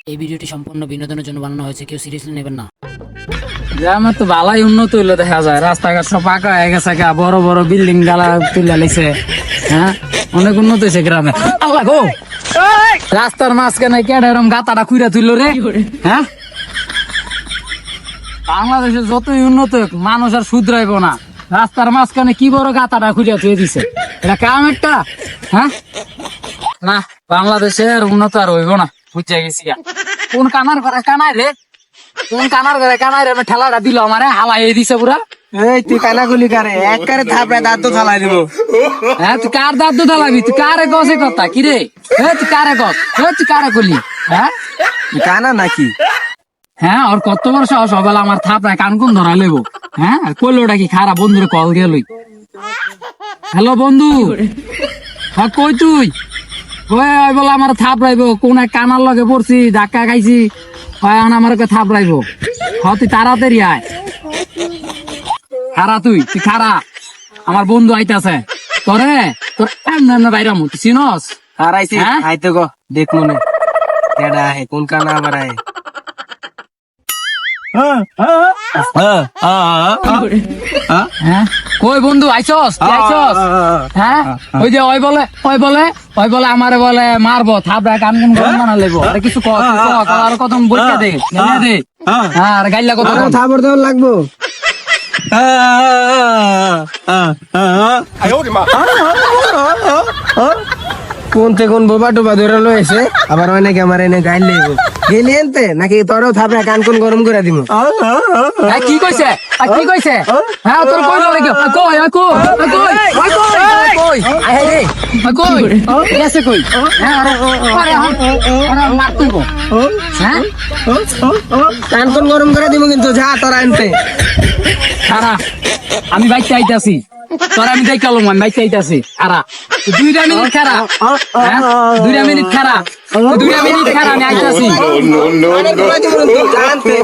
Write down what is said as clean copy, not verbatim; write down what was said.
এই ভিডিওটি সম্পূর্ণ বিনোদনের জন্য বানানো হয়েছে, কেউ সিরিয়াসলি নেবেন না। গ্রামে তো ভালাই উন্নত হইলো দেখা যায়, রাস্তাঘাট সব পাকা হয়ে গেছে, বড় বড় বিল্ডিং গালা তুলে লাইছে। হ্যাঁ, অনেক উন্নত হয়েছে গ্রামে। আল্লাহ গো, রাস্তার মাঝখানে কেডা এরম গাতাটা খুঁড়া তুললো রে? হ্যাঁ, বাংলাদেশে যতই উন্নত হোক মানুষ আর শুধরাইব না। রাস্তার মাঝখানে কি বড় গাতাটা খুঁড়া তুলে দিছে, এটা কাম একটা? হ্যাঁ না, বাংলাদেশের উন্নত আর হইব না, বুঝে গেছি। কোন কানার ঘরে কানাই রে? কোন কানার ঘরে কানাই রে? ঠেলাটা দিল আমারে, হালাই দিছে পুরা। এই তুই কানাগুলি কারে একবারে থাপড়ে দাঁত থালাই দিব। হ্যাঁ, তুই কার দাঁত ঢালাবি? তুই কারে কসে কথা কি রে? তুই কারে কস? তুই কারে কলি? হ্যাঁ, কানা নাকি? হ্যাঁ, ওর কত বড় সাহস, সবাই আমার থাপড়ায় কান কোন ধরা লেবো। হ্যাঁ, কইলোটা কি খারাপ? বন্ধুরে কল গেলই। হ্যালো বন্ধু, হ্যাঁ কই তুই? ওই বলে আমার থাপড়াইবো, কোন এক কানার লগে পড়ছি, ধাক্কা খাইছি, আমার থাপড়াইবো। হ তুই তাড়াতাড়ি আয়। খারা তুই খারা, আমার বন্ধু আইতাছে। তোরে তোর বাইরাম তুই চিনস? আর আইছি আইতে গো দেখলো নে কেডা হে, কোন কানা আবার আয়। হ্যাঁ, কই বন্ধু আইছস? তুই আইছস? হ্যাঁ, ওই যে ওই বলে আমারে বলে মারবো, থাপড়া কান কোন গরম বানা লেবো। আরে কিছু আর কত বইটা দে দে। হ্যাঁ, আর গাইলা কত থাপড় দেওয়ার লাগবো। কোন থেকে কোন বোবা টোবা ধরে লয়েছে, আবার হয় নাকি আমার এনে গাইল লেবো গেলি এনতে নাকি তোরও থাপড়া কান কোন গরম করে দিব। কি কইছে? কি কইছে? হ্যাঁ, তোর কই লগে কই কই আয় রে কই গেছে কই? হ্যাঁ, আরে মার তুই গো। হ্যাঁ, কান কোন গরম করে দিব কিন্তু, যা তোরা এনতে। খারা, আমি বাইতে আইতাছি, তোর আমি দেখালো, আমি বাইতে আইতাছি। খারা, 2 মিনিট খারা। হ্যাঁ, 2 মিনিট খারা, 2 মিনিট খারা, আমি আইতাছি। জানতে